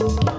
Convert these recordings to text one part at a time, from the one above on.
Aku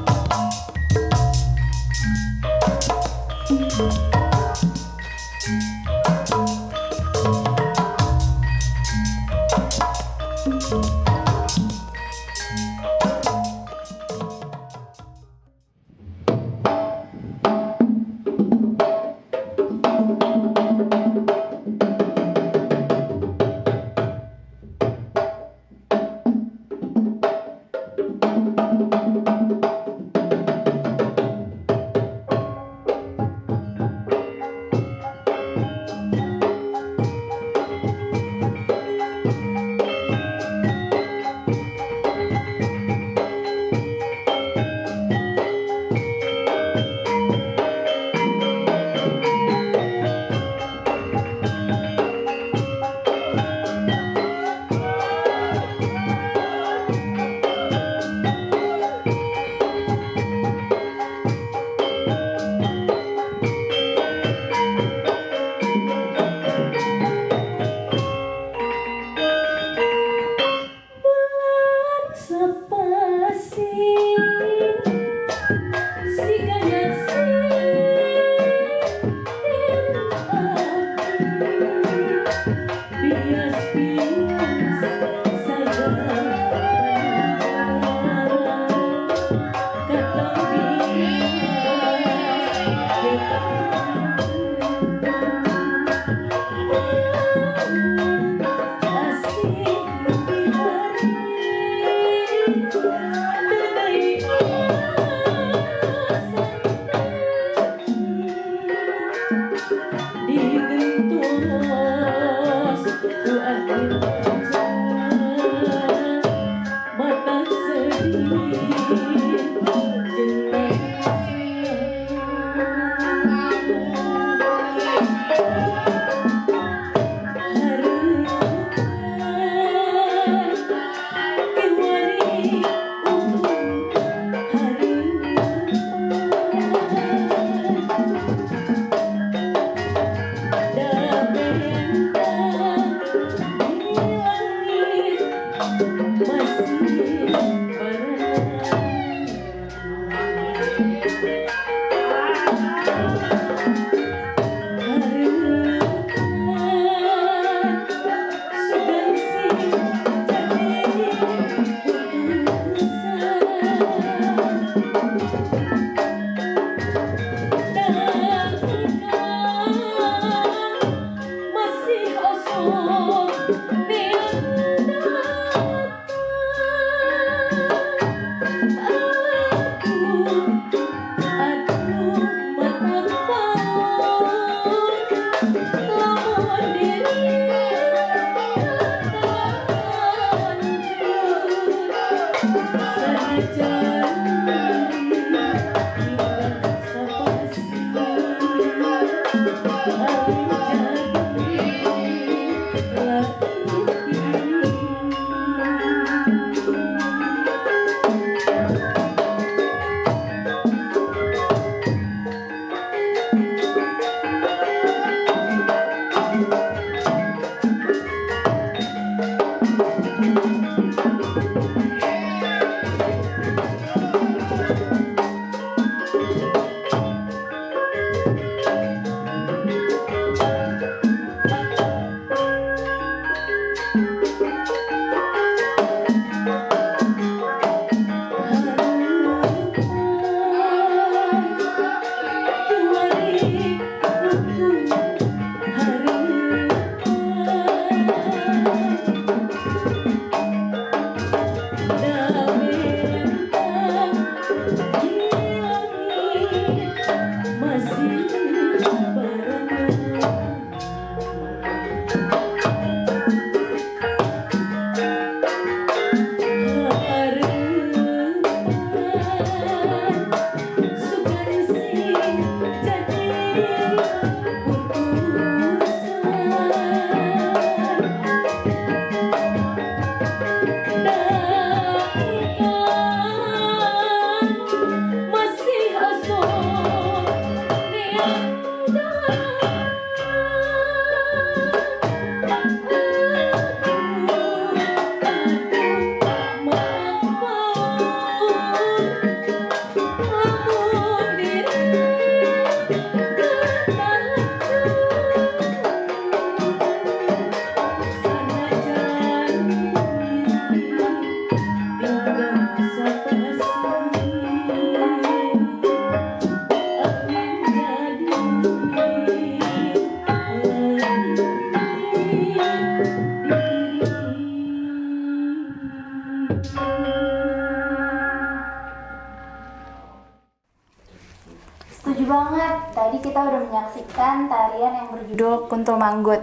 Setuju banget. Tadi kita udah menyaksikan tarian yang berjudul Kuntul Manggut.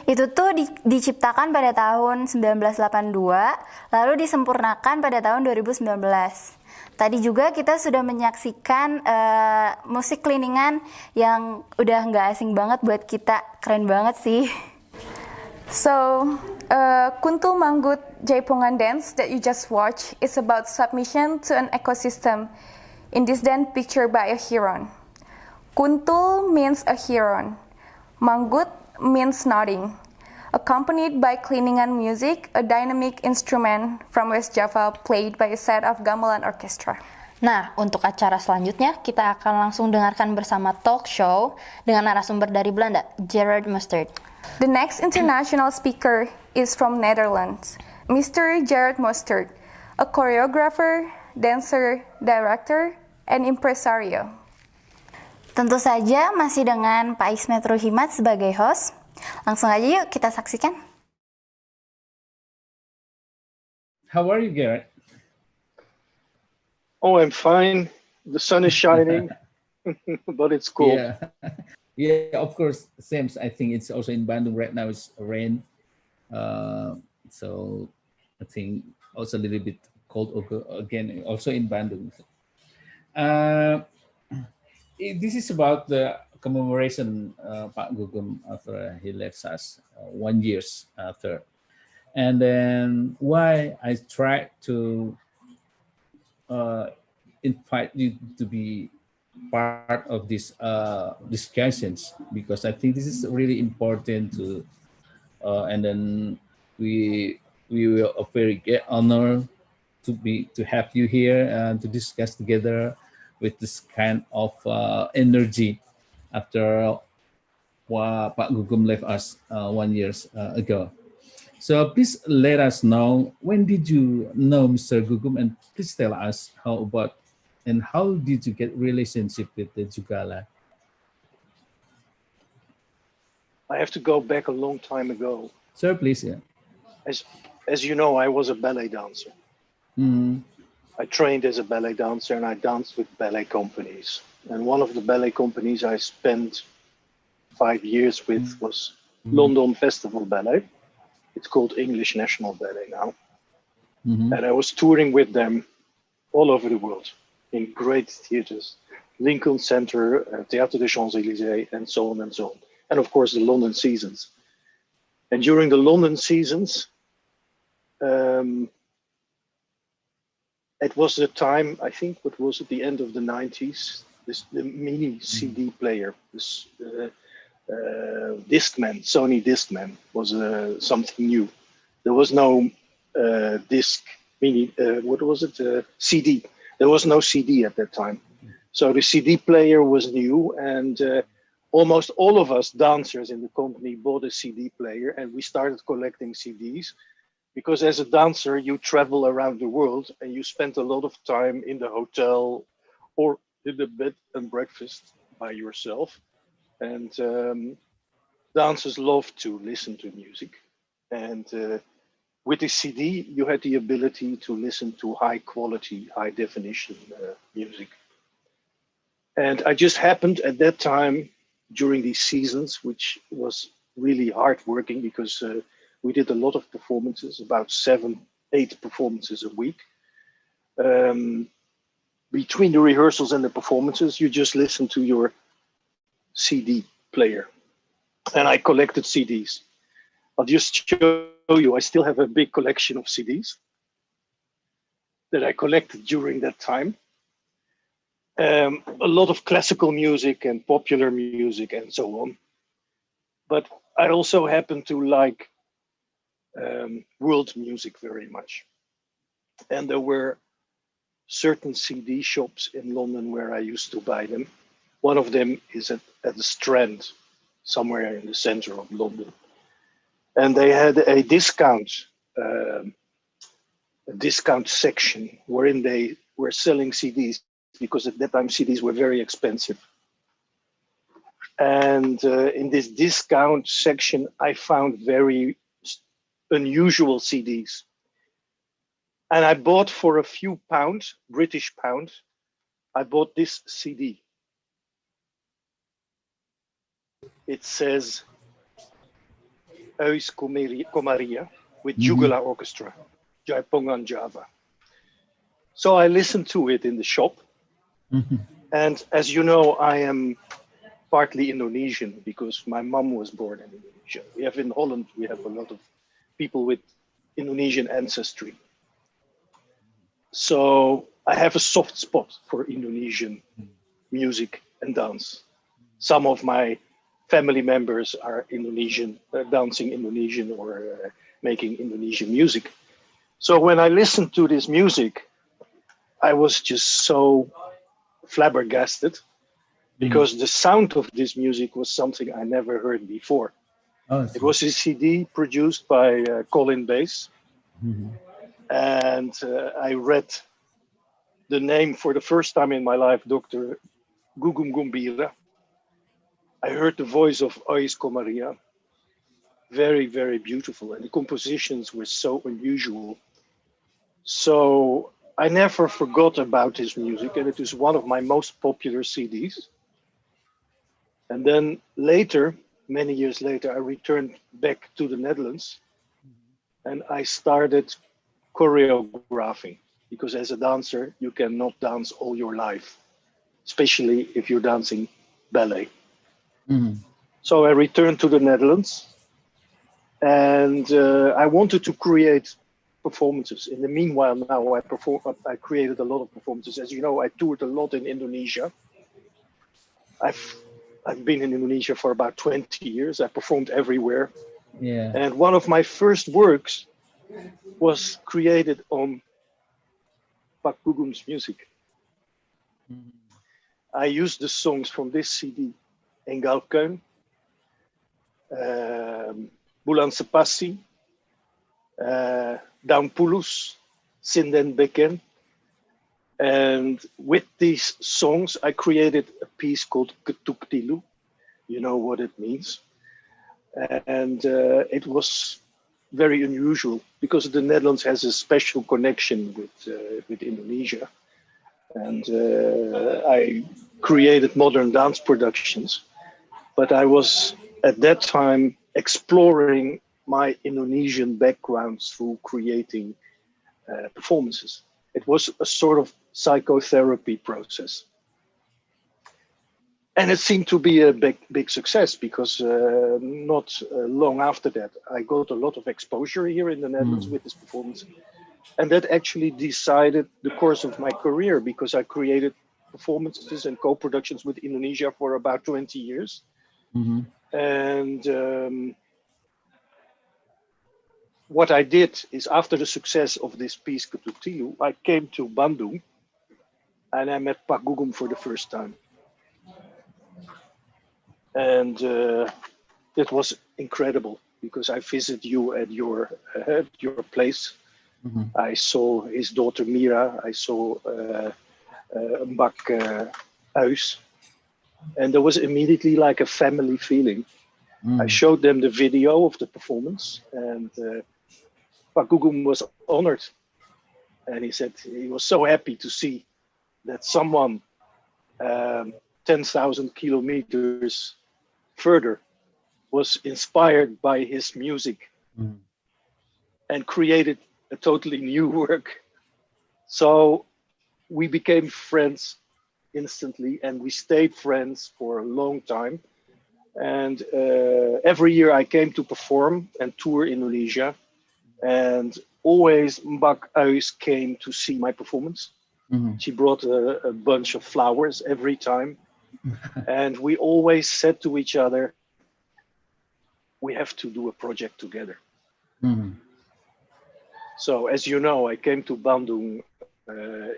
Itu tuh diciptakan pada tahun 1982, lalu disempurnakan pada tahun 2019. Tadi juga kita sudah menyaksikan musik kliningan yang udah nggak asing banget buat kita. Keren banget sih. So, Kuntul Manggut Jaipongan dance that you just watched is about submission to an ecosystem. In this dance pictured by a heron. Kuntul means a heron. Manggut means nodding. Accompanied by kliningan music, a dynamic instrument from West Java played by a set of gamelan orchestra. Nah, untuk acara selanjutnya, kita akan langsung dengarkan bersama talk show dengan narasumber dari Belanda, Gerard Mosterd. The next international speaker is from Netherlands, Mr. Gerard Mosterd, a choreographer, dancer, director, and impresario. Tentu saja masih dengan Pak Ismet Ruhimat sebagai host. Langsung aja yuk kita saksikan. How are you, Gerard? Oh, I'm fine. The sun is shining, but it's cold. Yeah, yeah. Of course, same. I think it's also in Bandung right now. It's rain, so I think also a little bit cold again. Also in Bandung. This is about the commemoration Pak Gugum after he left us 1 year after, and then why I tried to invite you to be part of these discussions, because I think this is really important to, and then we will a very great honor to have you here and to discuss together with this kind of energy after Pak Gugum left us 1 year ago. So please let us know, when did you know Mr. Gugum, and please tell us how did you get relationship with the Jugala? I have to go back a long time ago. Sir, please. Yeah. As you know, I was a ballet dancer. Mm-hmm. I trained as a ballet dancer and I danced with ballet companies. And one of the ballet companies I spent 5 years with was London Festival Ballet. It's called English National Ballet now. Mm-hmm. And I was touring with them all over the world in great theaters, Lincoln Center, Théâtre des Champs-Élysées, and so on and so on. And of course, the London seasons. And during the London seasons, it was the time, I think, what was at the end of the 90s, the mini CD player, this Discman, Sony Discman was something new. There was no disc, mini, what was it, CD. There was no CD at that time. So the CD player was new, and almost all of us dancers in the company bought a CD player, and we started collecting CDs. Because as a dancer, you travel around the world and you spend a lot of time in the hotel or in the bed and breakfast by yourself. And dancers love to listen to music. And with the CD, you had the ability to listen to high quality, high definition music. And I just happened at that time during these seasons, which was really hard working because we did a lot of performances, about 7-8 performances a week. Between the rehearsals and the performances, you just listen to your CD player. And I collected CDs. I'll just show you, I still have a big collection of CDs that I collected during that time. A lot of classical music and popular music and so on. But I also happen to like world music very much. And there were certain CD shops in London where I used to buy them. One of them is at the Strand, somewhere in the center of London. And they had a discount section wherein they were selling CDs, because at that time CDs were very expensive. And in this discount section, I found very unusual CDs. And I bought for a few pounds, British pounds, I bought this CD. it says Eus Komaria with Jugala Orchestra, Jaipongan Java. So I listened to it in the shop. And as you know, I am partly Indonesian because my mom was born in Indonesia. We have in Holland, we have a lot of people with Indonesian ancestry. So I have a soft spot for Indonesian music and dance. Some of my family members are Indonesian, dancing Indonesian or making Indonesian music. So when I listened to this music, I was just so flabbergasted because the sound of this music was something I never heard before. It was a CD produced by Colin Bass. And I read the name for the first time in my life, Dr. Gugum Gumbira. I heard the voice of Ais Komaria. Very, very beautiful. And the compositions were so unusual. So I never forgot about his music. And it was one of my most popular CDs. And then later, many years later, I returned back to the Netherlands and I started choreographing because as a dancer, you cannot dance all your life, especially if you're dancing ballet. So I returned to the Netherlands and I wanted to create performances. In the meanwhile, now I created a lot of performances. As you know, I toured a lot in Indonesia. I've been in Indonesia for about 20 years. I performed everywhere. Yeah. And one of my first works was created on Pak Gugum's music. I used the songs from this CD, Enggalkeun, Bulan Sepasi, Daun Pulus, Sinden Beken. And with these songs, I created a piece called Ketuk Tilu. You know what it means. And it was very unusual because the Netherlands has a special connection with Indonesia. And I created modern dance productions. But I was at that time exploring my Indonesian background through creating performances. It was a sort of psychotherapy process. And it seemed to be a big success because not long after that, I got a lot of exposure here in the Netherlands with this performance. And that actually decided the course of my career because I created performances and co-productions with Indonesia for about 20 years. And what I did is after the success of this piece, Ketuk Tilu, I came to Bandung and I met Pak Gugum for the first time. And it was incredible because I visited you at your place. I saw his daughter Mira. I saw Mbak Huis. And there was immediately like a family feeling. I showed them the video of the performance and Pak Gugum was honored. And he said he was so happy to see that someone 10,000 kilometers further was inspired by his music and created a totally new work. So we became friends instantly and we stayed friends for a long time. And every year I came to perform and tour Indonesia and always Mbak Huis came to see my performance. She brought a bunch of flowers every time. And we always said to each other, we have to do a project together. So as you know, I came to Bandung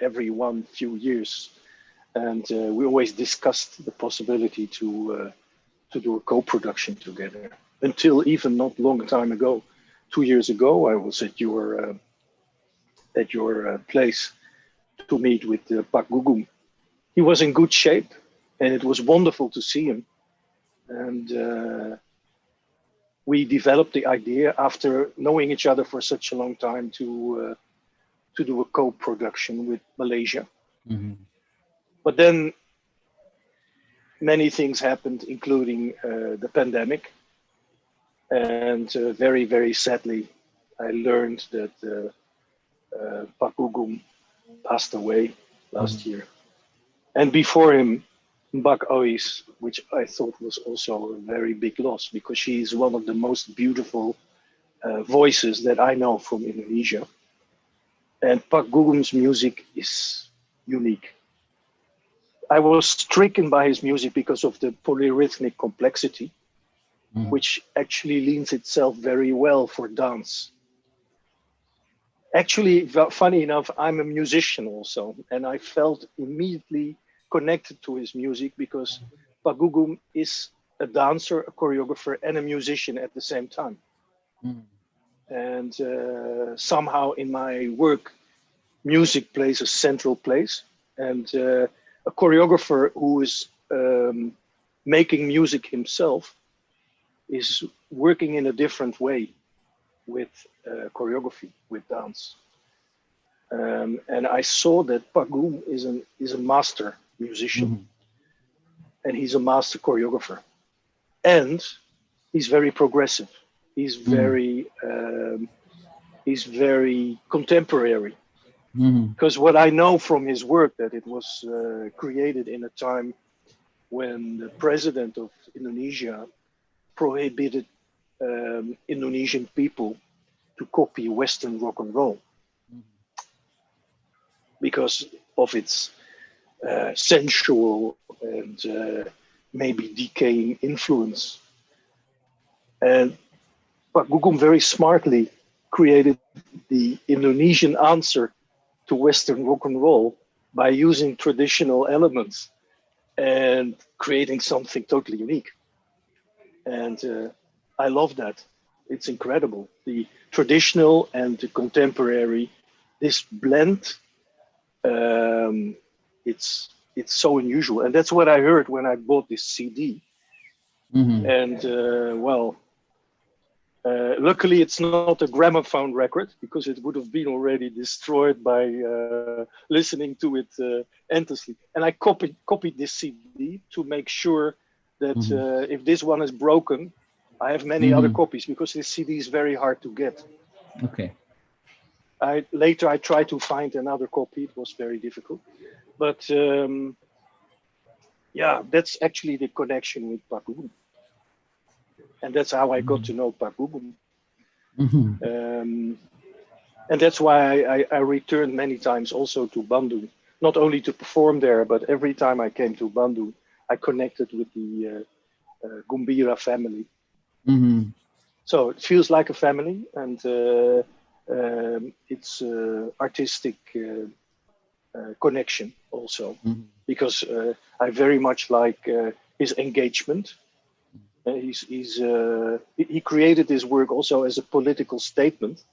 every few years. And we always discussed the possibility to do a co-production together. Until even not long time ago, 2 years ago, I was at your place to meet with Pak Gugum. He was in good shape, and it was wonderful to see him. And we developed the idea after knowing each other for such a long time to do a co-production with Malaysia. But then many things happened, including the pandemic. And very, very sadly, I learned that Pak Gugum passed away last year. And before him, Mbak Ois, which I thought was also a very big loss, because she is one of the most beautiful voices that I know from Indonesia. And Pak Gugum's music is unique. I was stricken by his music because of the polyrhythmic complexity, which actually leans itself very well for dance. Actually, funny enough, I'm a musician also, and I felt immediately connected to his music because Pak Gugum is a dancer, a choreographer, and a musician at the same time. And somehow in my work, music plays a central place. And a choreographer who is making music himself is working in a different way with choreography, with dance. And I saw that Pak Gugum is a master musician, and he's a master choreographer, and he's very progressive. He's very contemporary. Because what I know from his work, that it was created in a time when the president of Indonesia prohibited Indonesian people to copy Western rock and roll because of its sensual and maybe decaying influence. And Pak Gugum very smartly created the Indonesian answer to Western rock and roll by using traditional elements and creating something totally unique. And I love that. It's incredible. The traditional and the contemporary, this blend, it's so unusual. And that's what I heard when I bought this CD. And luckily it's not a gramophone record, because it would have been already destroyed by listening to it endlessly. And I copied this CD to make sure that if this one is broken, I have many other copies, because this CD is very hard to get. Okay. Later I tried to find another copy. It was very difficult. But yeah, that's actually the connection with Pak Gugum. And that's how I got to know Pak Gugum. And that's why I returned many times also to Bandung, not only to perform there, but every time I came to Bandung, I connected with the Gumbira family. So it feels like a family, and it's artistic connection also, because I very much like his engagement. He created this work also as a political statement,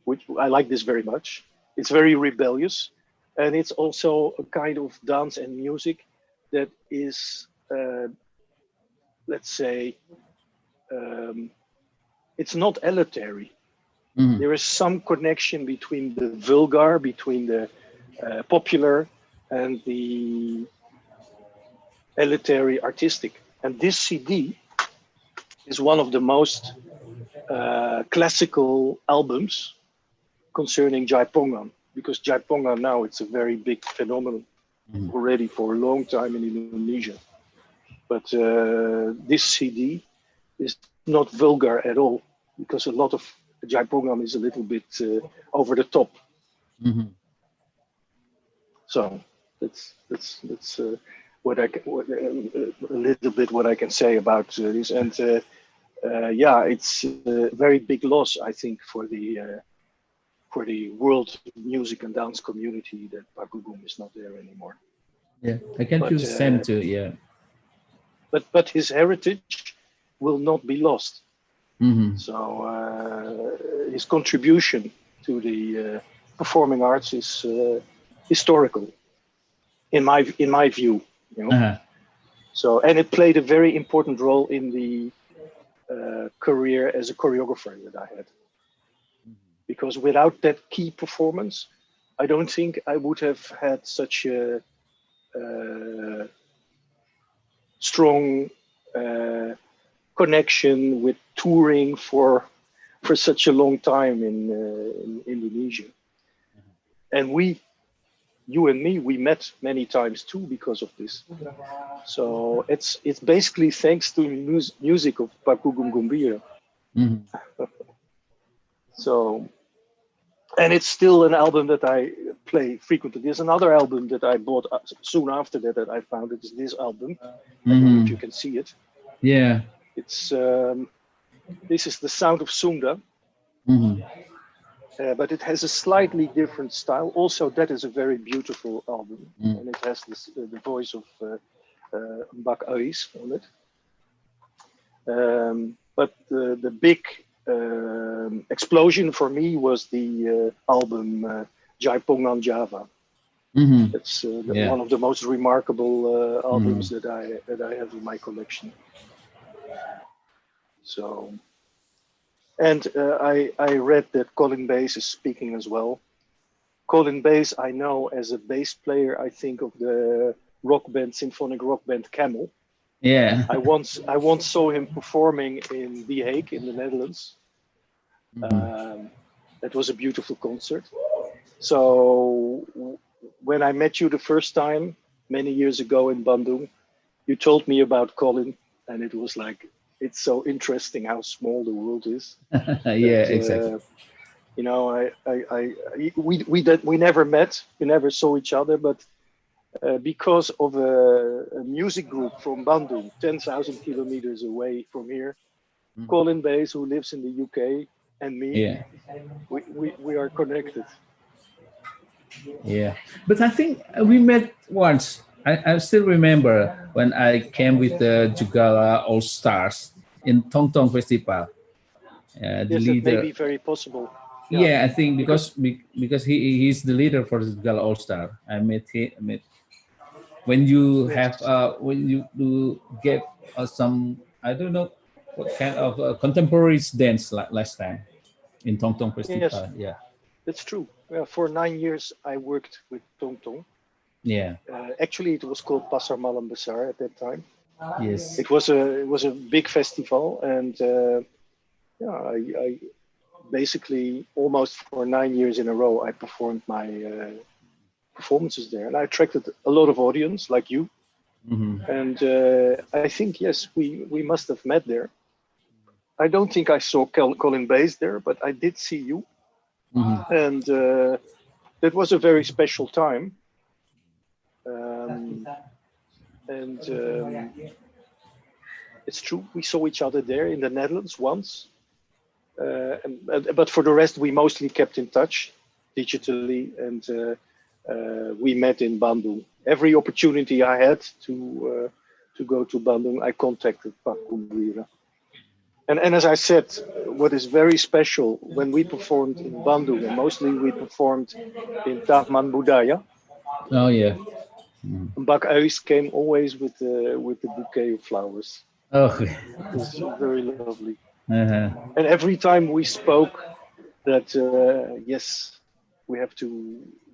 which I like this very much. It's very rebellious, and it's also a kind of dance and music that is, let's say, it's not elitary. There is some connection between the vulgar, between the popular, and the elitary artistic. And this CD is one of the most classical albums concerning Jaipongan, because Jaipongan now, it's a very big phenomenon already for a long time in Indonesia. But this CD is not vulgar at all, because a lot of Jaipongan is a little bit over the top. So that's what a little bit what I can say about this. And yeah, it's a very big loss, I think, for the world music and dance community, that Pak Gugum is not there anymore. Yeah, I can feel the same too. Yeah. But his heritage will not be lost. So his contribution to the performing arts is historical, in my view. You know? So, and it played a very important role in the career as a choreographer that I had. Because without that key performance, I don't think I would have had such a strong connection with touring for such a long time in Indonesia. And you and me, we met many times too because of this. So it's basically thanks to music of Pak Gugum Gumbira. So, and it's still an album that I play frequently. There's another album that I bought soon after that I found. It is this album. I don't know if you can see it. Yeah. It's this is The Sound of Sunda. But it has a slightly different style. Also, that is a very beautiful album, and it has this, the voice of Mbak Ais on it. But the big explosion for me was the album Jaipongan Java. It's one of the most remarkable albums that I have in my collection. So. And I read that Colin Bass is speaking as well. Colin Bass, I know as a bass player, I think of the symphonic rock band Camel. Yeah. I once saw him performing in The Hague in the Netherlands. That was a beautiful concert. So when I met you the first time, many years ago in Bandung, you told me about Colin, and it was like, it's so interesting how small the world is. Yeah, exactly. You know, we never met, we never saw each other, but because of a music group from Bandung, 10,000 kilometers away from here, Colin Bass, who lives in the UK, and me, we are connected. Yeah, but I think we met once. I still remember when I came with the Jugala All Stars in Tong Tong Festival. The Yes, leader. that may be very possible. Yeah, I think because he's the leader for the Jugala All Star. I met when you have when you do get some, I don't know what kind of contemporary dance last time in Tong Tong Festival. Yes, yeah, that's true. For 9 years, I worked with Tong Tong. Yeah. Actually, it was called Pasar Malam Besar at that time. Yes. It was a big festival, and I basically almost for 9 years in a row I performed my performances there, and I attracted a lot of audience like you. And I think yes, we must have met there. I don't think I saw Colin Bass there, but I did see you, and that was a very special time. It's true, we saw each other there in the Netherlands once, but for the rest, we mostly kept in touch digitally, and we met in Bandung. Every opportunity I had to go to Bandung, I contacted Pak Gumbira. And as I said, what is very special when we performed in Bandung, and mostly we performed in Taman Budaya. Oh yeah. Mbak Ais came always with the bouquet of flowers. Oh. It was very lovely. And every time we spoke, that yes, we have to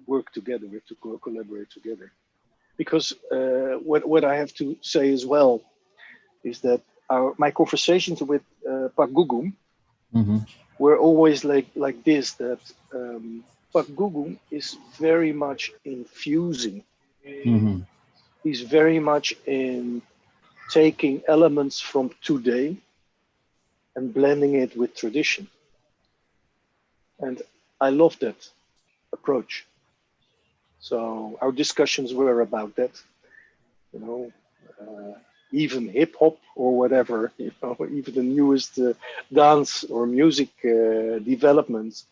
work together. We have to collaborate together. Because what I have to say as well is that my conversations with Pak Gugum were always like this. That Pak Gugum is very much infusing. He's very much in taking elements from today and blending it with tradition. And I love that approach. So our discussions were about that, you know, even hip hop or whatever, you know, even the newest dance or music developments,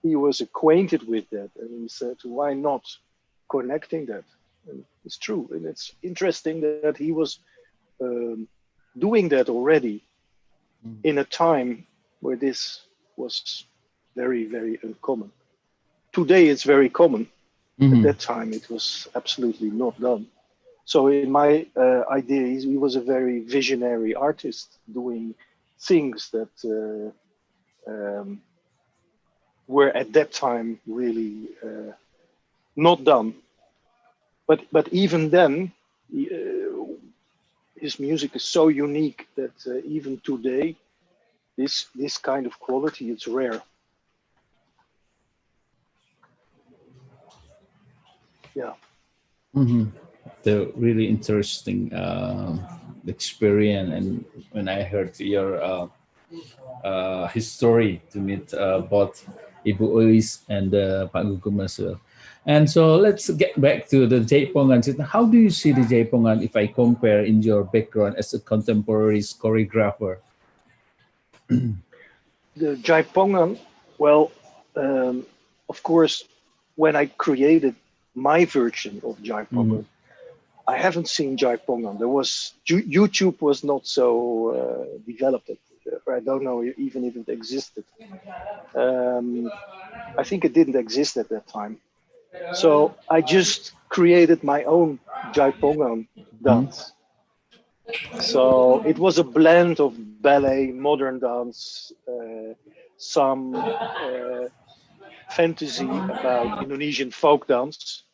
he was acquainted with that. And he said, why not connecting that? And it's true. And it's interesting that he was doing that already in a time where this was very, very uncommon. Today it's very common. At that time it was absolutely not done. So in my idea, he was a very visionary artist doing things that were at that time really not done. But even then, his music is so unique that even today, this kind of quality, it's rare. Yeah. The really interesting experience, and when I heard your history to meet both Ibu Ois and Pak Gugum as well. And so let's get back to the Jaipongan. How do you see the Jaipongan if I compare in your background as a contemporary choreographer? The Jaipongan, well, of course, when I created my version of Jaipongan, I haven't seen Jaipongan. There was YouTube was not so developed. I don't know even if it existed. I think it didn't exist at that time. So I just created my own Jaipongan dance. So it was a blend of ballet, modern dance, some fantasy about Indonesian folk dance.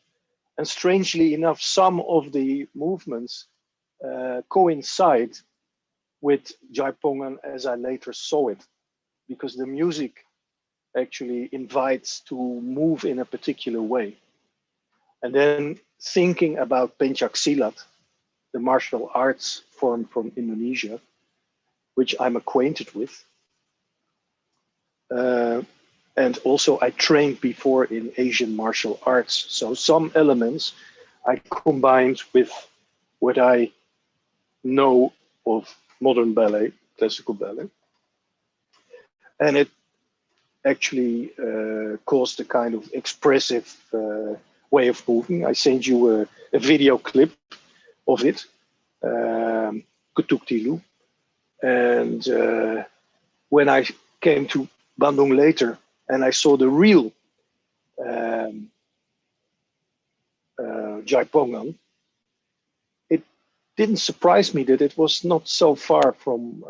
And strangely enough, some of the movements coincide with Jaipongan as I later saw it, because the music actually invites to move in a particular way. And then thinking about pencak silat, the martial arts form from Indonesia, which I'm acquainted with. And also I trained before in Asian martial arts. So some elements I combined with what I know of modern ballet, classical ballet. And it actually caused a kind of expressive way of moving. I sent you a video clip of it, Ketuk Tilu. And when I came to Bandung later and I saw the real Jaipongan, it didn't surprise me that it was not so far from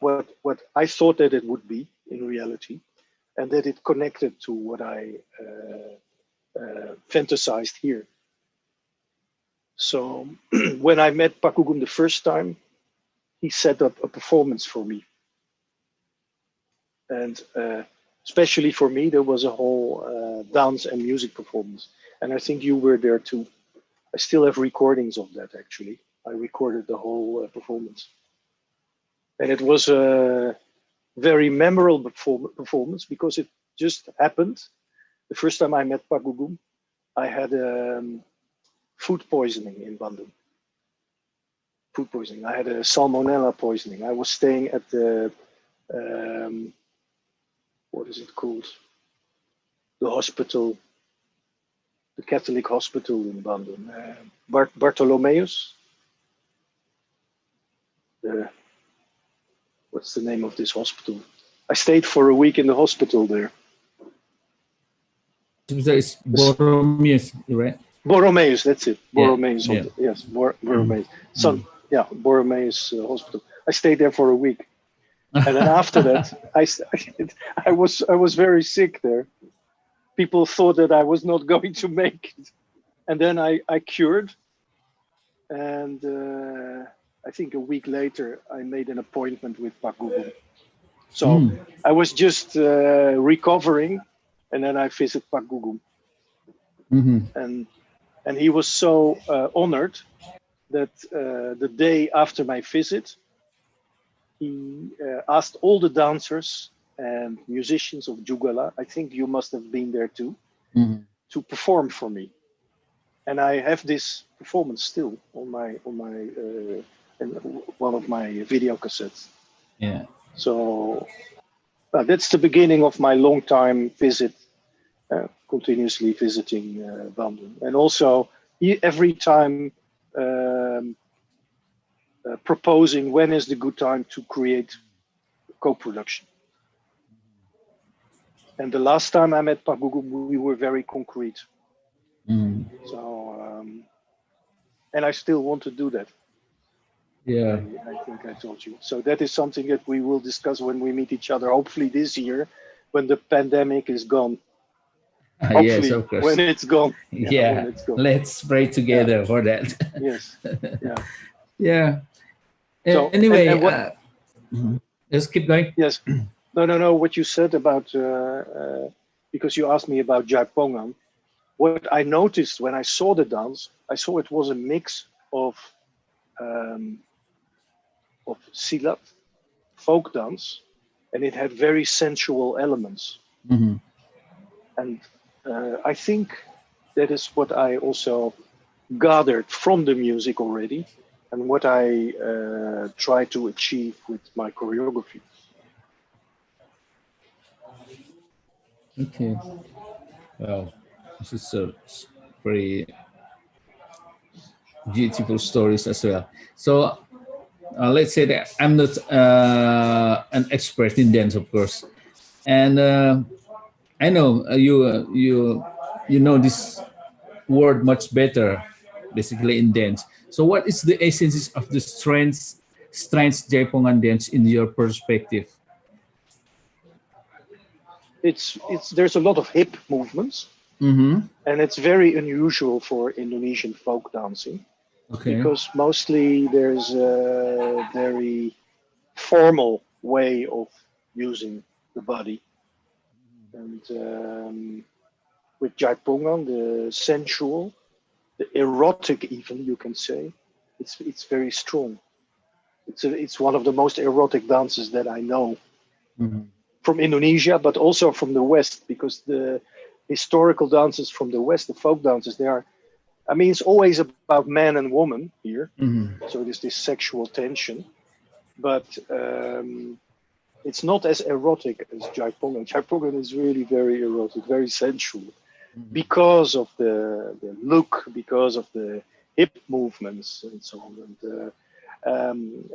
what I thought that it would be in reality, and that it connected to what I fantasized here. So when I met Pak Gugum the first time, he set up a performance for me. And especially for me, there was a whole dance and music performance. And I think you were there too. I still have recordings of that, actually. I recorded the whole performance. And it was a very memorable performance because it just happened. The first time I met Pak Gugum, I had food poisoning in Bandung. Food poisoning. I had a salmonella poisoning. I was staying at the, what is it called? The hospital, the Catholic hospital in Bandung. Bartholomeus. What's the name of this hospital? I stayed for a week in the hospital there. It's Borromeus, right? Borromeus, that's it. Borromeus, yeah. Yes, Borromeus. Yeah, Borromeus Hospital. I stayed there for a week, and then after that, I was very sick there. People thought that I was not going to make it, and then I cured, and I think a week later I made an appointment with Pak Gugum. So I was just recovering, and then I visited Pak Gugum, and he was so honored that the day after my visit, he asked all the dancers and musicians of Jugala, I think you must have been there too, to perform for me. And I have this performance still on my one of my video cassettes. Yeah. So that's the beginning of my long time visit, continuously visiting Bandung, and also every time proposing when is the good time to create co-production. And the last time I met Pak Gugum, we were very concrete. So, and I still want to do that. Yeah. I think I told you. So that is something that we will discuss when we meet each other, hopefully this year, when the pandemic is gone. Yes, Hopefully, of course. when it's gone. Yeah, when it's gone. let's pray together for that. Yes. Yeah. Yeah. So Anyway, and what? let's keep going. Yes. No. What you said about because you asked me about Jaipongan. What I noticed when I saw the dance, I saw it was a mix um, of silat, folk dance, and it had very sensual elements. Mhm. And I think that is what I also gathered from the music already, and what I try to achieve with my choreography. Okay. Well, this is a very beautiful stories as well. So let's say that I'm not an expert in dance, of course, and I know you know this word much better, basically in dance. So, what is the essence of the strengths Jaipongan dance in your perspective? It's there's a lot of hip movements, Mm-hmm. and it's very unusual for Indonesian folk dancing Okay. because mostly there's a very formal way of using the body, and with Jaipongan, the sensual, the erotic, even you can say, it's very strong. It's one of the most erotic dances that I know Mm-hmm. from Indonesia, but also from the West, because the historical dances from the West, the folk dances, they are. I mean, it's always about man and woman here, Mm-hmm. so there's this sexual tension, but it's not as erotic as Jaipongan. Jaipongan is really very erotic, very sensual, because of the look, because of the hip movements, and so on. And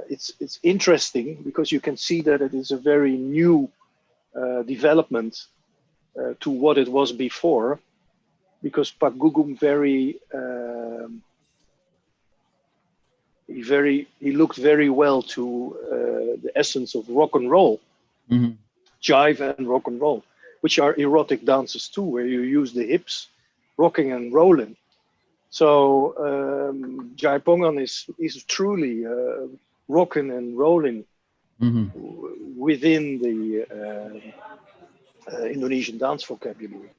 it's interesting because you can see that it is a very new development to what it was before, because Pak Gugum he looked very well to the essence of rock and roll, Mm-hmm. jive and rock and roll, which are erotic dances too, where you use the hips, rocking and rolling. So Jaipongan is truly rocking and rolling Mm-hmm. within the Indonesian dance vocabulary.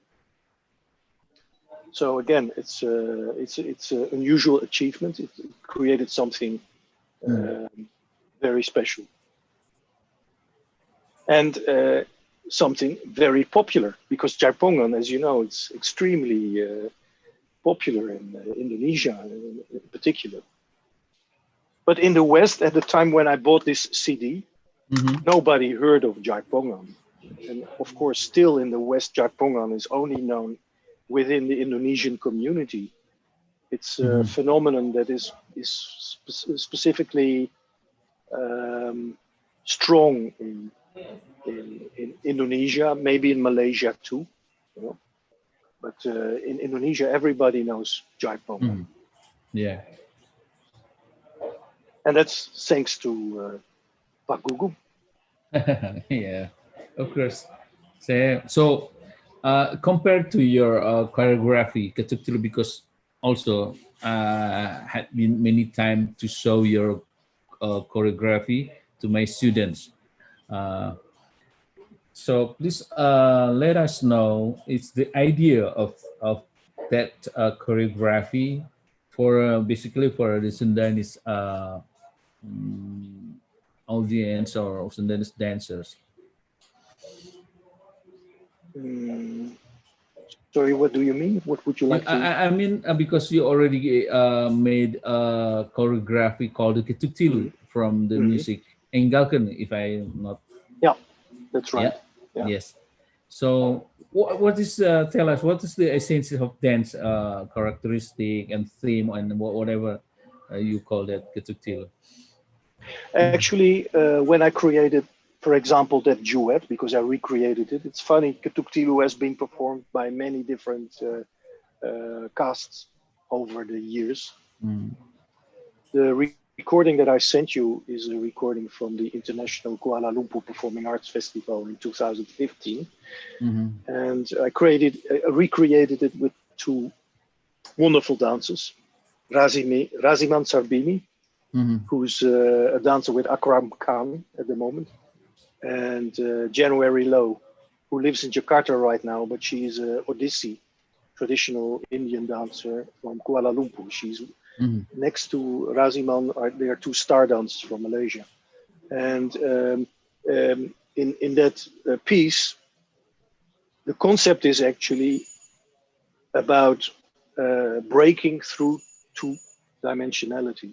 So again, it's an unusual achievement. It created something very special, and something very popular, because Jaipongan, as you know, it's extremely popular in Indonesia in particular. But in the West, at the time when I bought this CD, Mm-hmm. nobody heard of Jaipongan. And of course, still in the West, Jaipongan is only known within the Indonesian community. It's a phenomenon that is specifically strong in Indonesia, maybe in Malaysia too. You know? But in Indonesia, everybody knows Jaipongan. Mm-hmm. Yeah. And that's thanks to Pak Gugum. Yeah, of course. So compared to your choreography, Ketuktil, because also had been many times to show your choreography to my students. Uh, so please let us know it's the idea of that choreography for basically for the Sundanese mm, audience or Sundanese dancers. Mm, sorry, what do you mean? What would you You, like to? I mean, because you already made a choreography called the Ketutil from the Mhm. music Engalken, if I'm not, Yeah, that's right. yeah, Yeah. yes. So, what is, tell us, what is the essence of dance characteristic and theme and whatever you call that Ketutil? Actually, when I created, for example, that duet, because I recreated it, it's funny, Ketuk Tilu has been performed by many different casts over the years. Mm. The recording that I sent you is a recording from the International Kuala Lumpur Performing Arts Festival in 2015. And I recreated it with two wonderful dancers, Raziman Sarbini, who's a dancer with Akram Khan at the moment, and January Low, who lives in Jakarta right now, but she is a Odissi, traditional Indian dancer from Kuala Lumpur. She's next to Raziman, they are two star dancers from Malaysia. And in that piece, the concept is actually about breaking through two-dimensionality.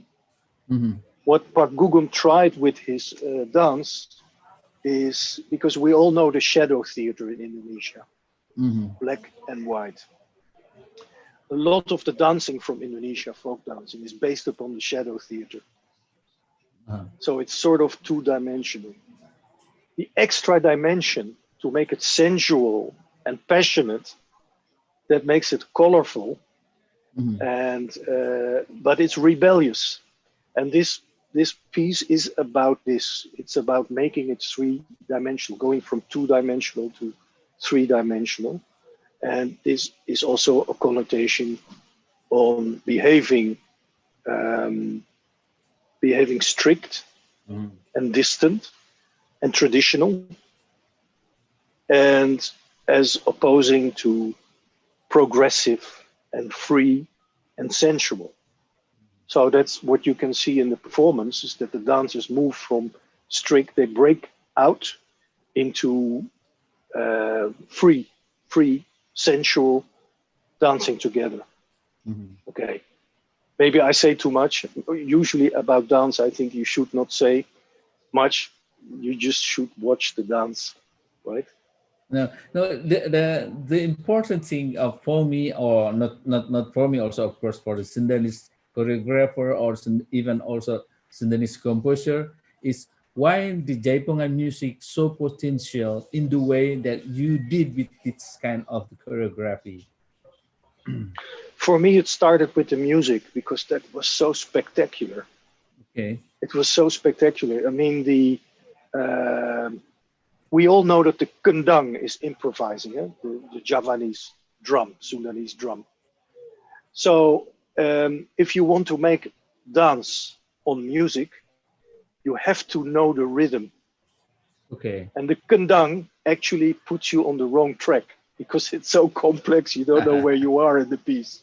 What Pak Gugum tried with his dance is, because we all know the shadow theater in Indonesia, black and white. A lot of the dancing from Indonesia, folk dancing, is based upon the shadow theater. So it's sort of two-dimensional. The extra dimension to make it sensual and passionate, that makes it colorful, and but it's rebellious. And this piece is about this. It's about making it three-dimensional, going from two-dimensional to three-dimensional. And this is also a connotation on behaving strict and distant and traditional, and as opposing to progressive and free and sensual. So that's what you can see in the performance, is that the dancers move from strict, they break out into free, sensual dancing together. Okay. Maybe I say too much. Usually about dance, I think you should not say much. You just should watch the dance, right? No. The important thing for me, or not for me, also of course for the Sundanese choreographer, or even also Sundanese composer, is why the Jaipongan music so potential in the way that you did with this kind of choreography. For me, it started with the music, because that was so spectacular. Okay. It was so spectacular. I mean, we all know that the kendang is improvising, the Javanese drum, Sundanese drum. So if you want to make dance on music, you have to know the rhythm. Okay. And the kendang actually puts you on the wrong track, because it's so complex, you don't know where you are in the piece.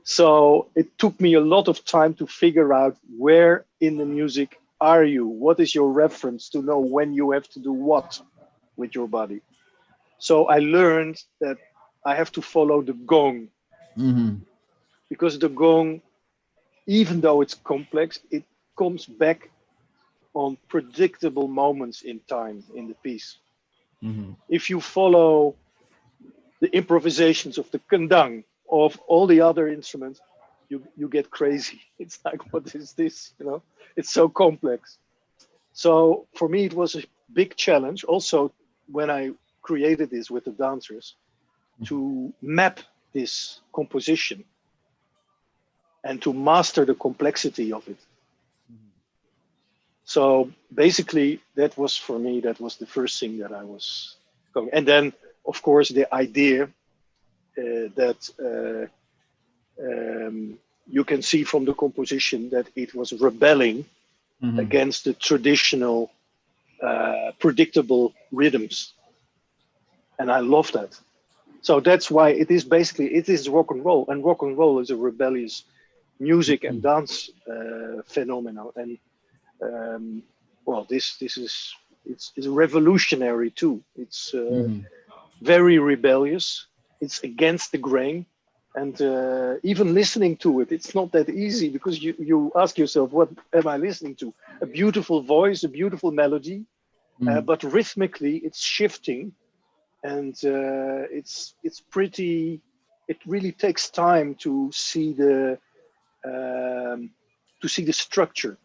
So it took me a lot of time to figure out where in the music are you? What is your reference to know when you have to do what with your body? So I learned that I have to follow the gong, because the gong, even though it's complex, it comes back on predictable moments in time in the piece. If you follow the improvisations of the kendang, of all the other instruments, you get crazy. It's like, what is this? You know, it's so complex. So for me, it was a big challenge. Also, when I created this with the dancers, to map this composition and to master the complexity of it. So basically, that was for me, that was the first thing that I was going. And then, of course, the idea that you can see from the composition that it was rebelling against the traditional predictable rhythms. And I love that. So that's why it is basically, it is rock and roll is a rebellious music and dance phenomenon. And well, this is, it's revolutionary too. It's very rebellious. It's against the grain. And even listening to it, it's not that easy, because you ask yourself, what am I listening to? A beautiful voice, a beautiful melody, but rhythmically it's shifting, and it's pretty. It really takes time to see the structure,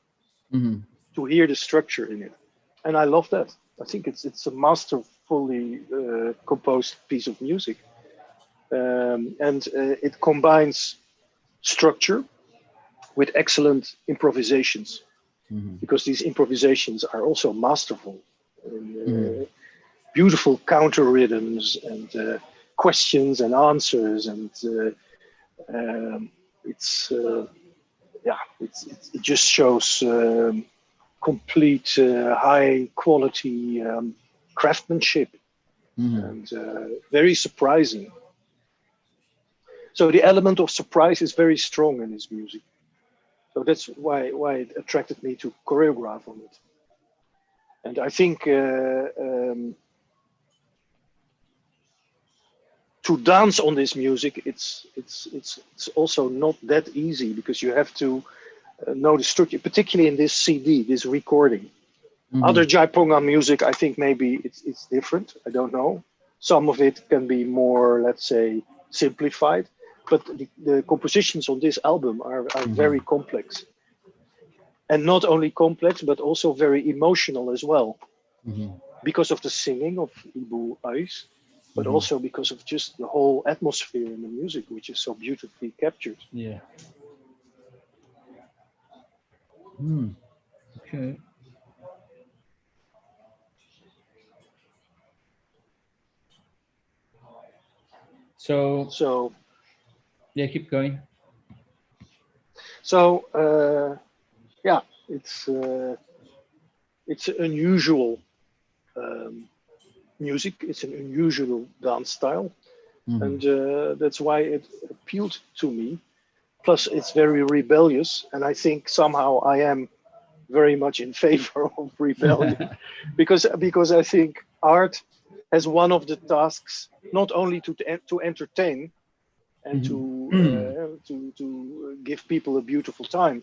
to hear the structure in it, and I love that. I think it's a masterfully composed piece of music. And it combines structure with excellent improvisations, Mhm. because these improvisations are also masterful. Beautiful counter rhythms and questions and answers, and it just shows complete high quality craftsmanship, and very surprising. So the element of surprise is very strong in his music. So that's why it attracted me to choreograph on it. And I think to dance on this music, it's also not that easy, because you have to know the structure, particularly in this CD, this recording. Other Jaipongan music, I think maybe it's different. I don't know. Some of it can be more, let's say, simplified, but the compositions on this album are very complex, and not only complex, but also very emotional as well, because of the singing of Ibu Ais, but also because of just the whole atmosphere in the music, which is so beautifully captured. Yeah. Okay. So So, yeah, keep going. yeah, it's unusual music. It's an unusual dance style, and that's why it appealed to me. Plus, it's very rebellious, and I think somehow I am very much in favor of rebellion, because I think art has one of the tasks not only to entertain and to give people a beautiful time,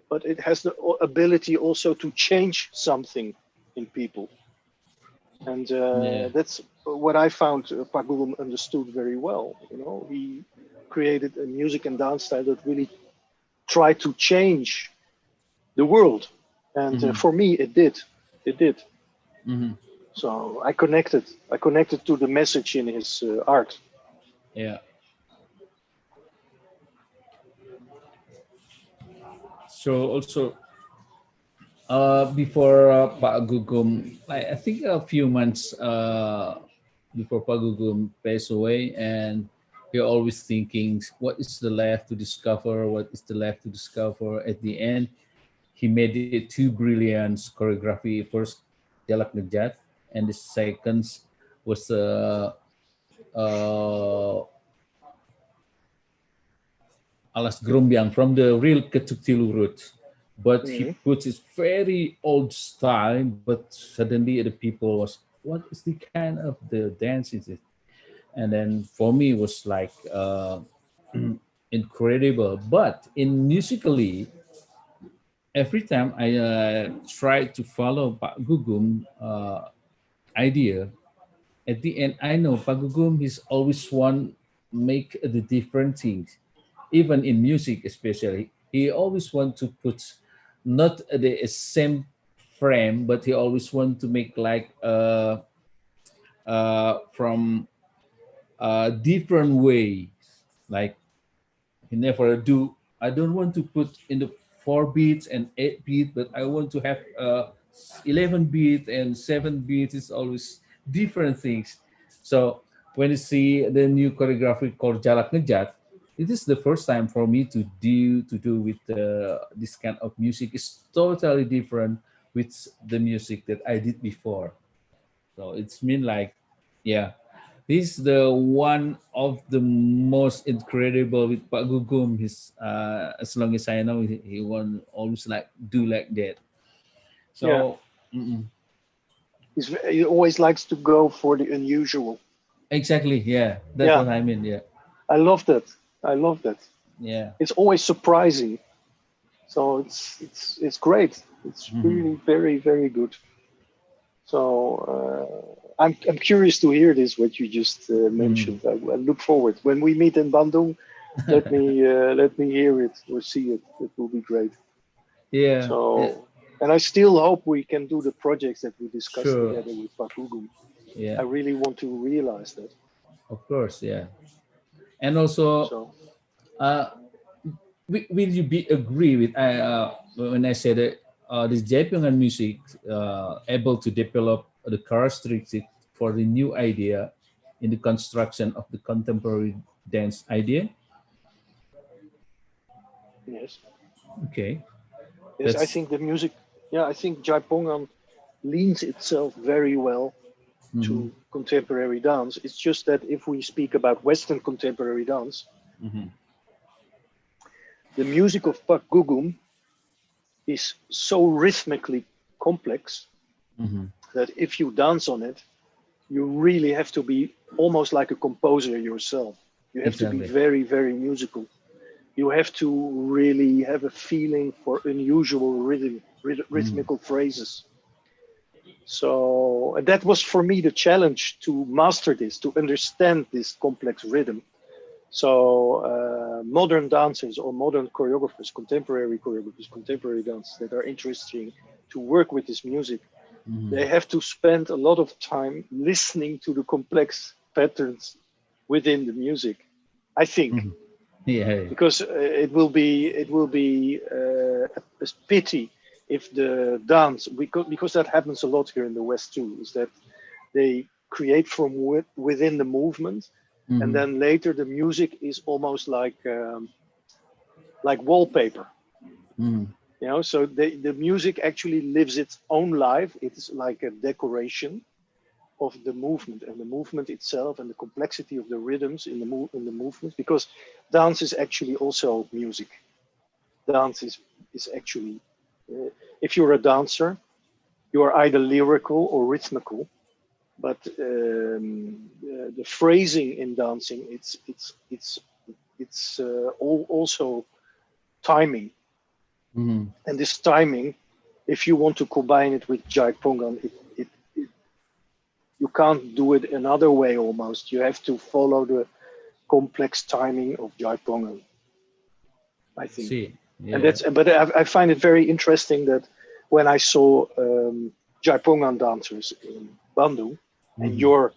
but it has the ability also to change something in people. And Yeah. that's what I found Pak Gugum understood very well. You know, he created a music and dance style that really tried to change the world, and for me, it did. It did. So I connected. I connected to the message in his art. Yeah. So also before Pak Gugum, I think a few months before Pak Gugum passed away, and you're always thinking, what is the left to discover? What is the left to discover? At the end, he made it two brilliant choreography. First, Jalak Ngejat, and the second was uh, Alas Grombyang from the real Ketuk Tilurut. But he Mhm. puts his very old style, but suddenly the people was, what is the kind of the dance is it? And then for me it was like incredible. But in musically, every time I try to follow Pak Gugum idea, at the end I know Pak Gugum is always one make the different things, even in music especially. He always want to put not the same frame, but he always want to make like from different ways. Like he never do. I don't want to put in the 4 beats and 8 beat, but I want to have 11 beat and 7 beats. It's always different things. So when you see the new choreography called Jalak Ngejat, it is the first time for me to do with this kind of music. It's totally different with the music that I did before. So it's mean like, yeah, this is the one of the most incredible with Pak Gugum. His as long as I know, he won't always like do like that. Yeah, So he always likes to go for the unusual. exactly, yeah, that's Yeah, what I mean. Yeah, I love that. I love that. yeah, It's always surprising. So it's great. It's really very very good. So I'm curious to hear this what you just mentioned. I look forward when we meet in Bandung. Let me hear it or see it. It will be great. yeah, yeah, So, and I still hope we can do the projects that we discussed sure, together with Pakugum. yeah, I really want to realize that. of course, yeah, and also So, uh, will you be agree with when I said that this Jaipongan music able to develop the characteristics for the new idea in the construction of the contemporary dance idea? Yes. Okay, Yes, I that's think the music, I think Jaipongan leans itself very well to contemporary dance. It's just that if we speak about Western contemporary dance, the music of Pak Gugum is so rhythmically complex that if you dance on it, you really have to be almost like a composer yourself. You have to be exactly. very, very musical. You have to really have a feeling for unusual rhythmical phrases. So that was for me the challenge to master this, to understand this complex rhythm. So modern dancers or modern choreographers, contemporary dancers that are interesting to work with this music, they have to spend a lot of time listening to the complex patterns within the music, I think. Yeah. Because it will be a pity if the dance, because that happens a lot here in the West too, is that they create from within the movement, and then later the music is almost like wallpaper. You know, so the music actually lives its own life. It's like a decoration of the movement, and the movement itself and the complexity of the rhythms in the movement, because dance is actually also music. Dance is actually, if you're a dancer, you are either lyrical or rhythmical, but the phrasing in dancing, it's also timing. And this timing, if you want to combine it with Jaipongan, you can't do it another way almost. You have to follow the complex timing of Jaipongan, I think. See, yeah. And but I find it very interesting that when I saw Jaipongan dancers in Bandung, and your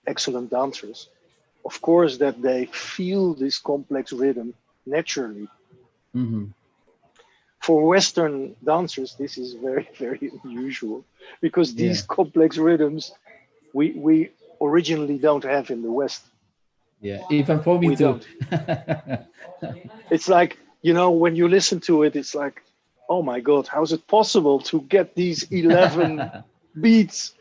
excellent dancers, of course that they feel this complex rhythm naturally. For Western dancers, this is very, very unusual, because these complex rhythms we originally don't have in the West. Yeah, even for me We too. don't. It's like, you know, when you listen to it, it's like, oh my God, how is it possible to get these 11 beats,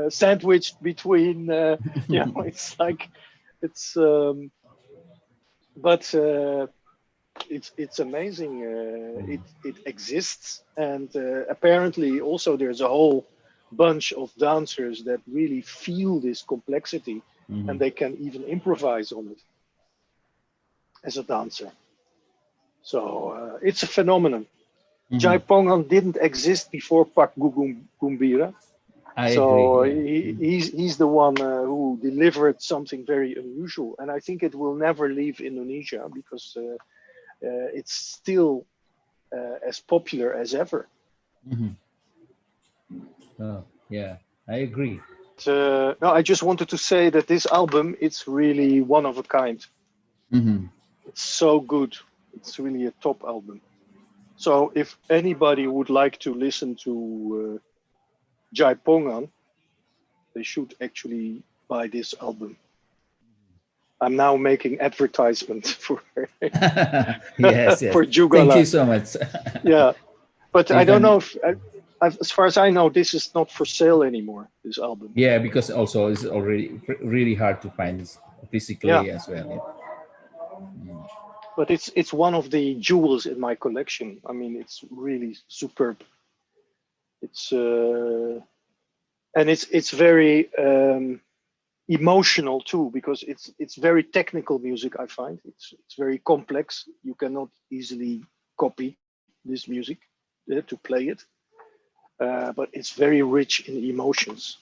sandwiched between, it's like, it's, but it's amazing. It exists, and apparently also there's a whole bunch of dancers that really feel this complexity, and they can even improvise on it as a dancer. So it's a phenomenon. Jaipongan didn't exist before Pak Gugum Gumbira. I So agree. Yeah. he's the one who delivered something very unusual, and I think it will never leave Indonesia, because it's still as popular as ever. Oh, yeah, I agree. No, I just wanted to say that this album, it's really one of a kind. It's so good. It's really a top album. So if anybody would like to listen to Jaipongan, they should actually buy this album. I'm now making advertisement for Yes, yes. for Jugala. Thank you so much. Yeah, but I don't Even- know if, as far as I know, this is not for sale anymore. This album. Yeah, because also it's already really hard to find physically as well. Yeah. But it's one of the jewels in my collection. I mean, it's really superb. It's and it's very emotional too, because it's very technical music. I find it's very complex. You cannot easily copy this music to play it, but it's very rich in emotions.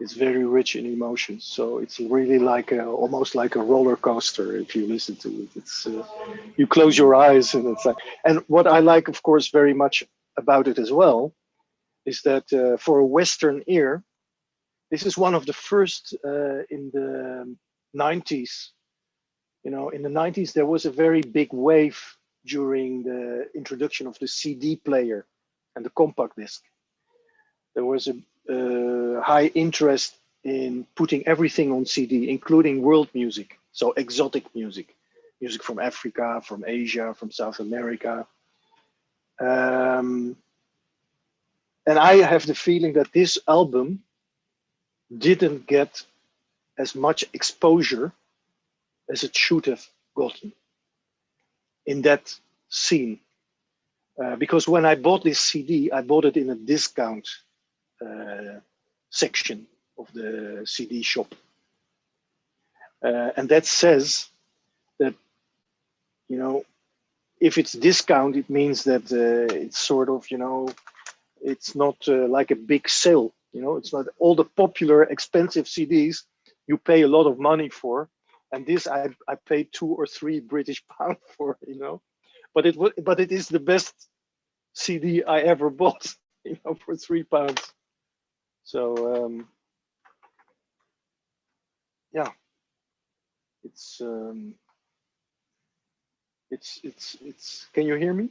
It's very rich in emotions. So it's really like almost like a roller coaster if you listen to it. It's you close your eyes and it's like. And what I like, of course, very much about it as well, is that for a Western ear, this is one of the first in the 90s You know, in the 90s, there was a very big wave during the introduction of the CD player and the compact disc. There was a high interest in putting everything on CD, including world music, so exotic music, music from Africa, from Asia, from South America. And I have the feeling that this album didn't get as much exposure as it should have gotten in that scene. Because when I bought this CD, I bought it in a discount section of the CD shop. And that says that, you know, if it's discount, it means that it's sort of, you know, it's not like a big sale. You know, it's not all the popular expensive CDs you pay a lot of money for. And this I paid 2 or 3 British pounds for, you know, but it is the best CD I ever bought, you know, for £3. So yeah, it's. Can you hear me?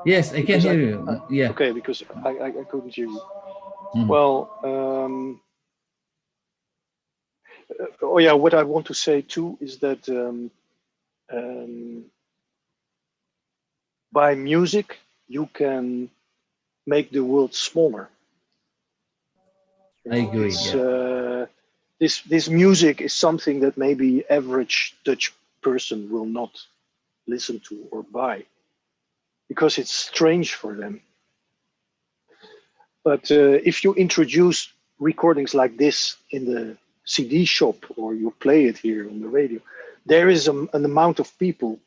Yes, I can Because hear you. Yeah. Okay, because I couldn't hear you. Mhm. Well, oh yeah, what I want to say too is that by music you can make the world smaller. I agree. Yeah. This music is something that maybe average Dutch person will not listen to or buy because it's strange for them. But if you introduce recordings like this in the CD shop or you play it here on the radio, there is an amount of people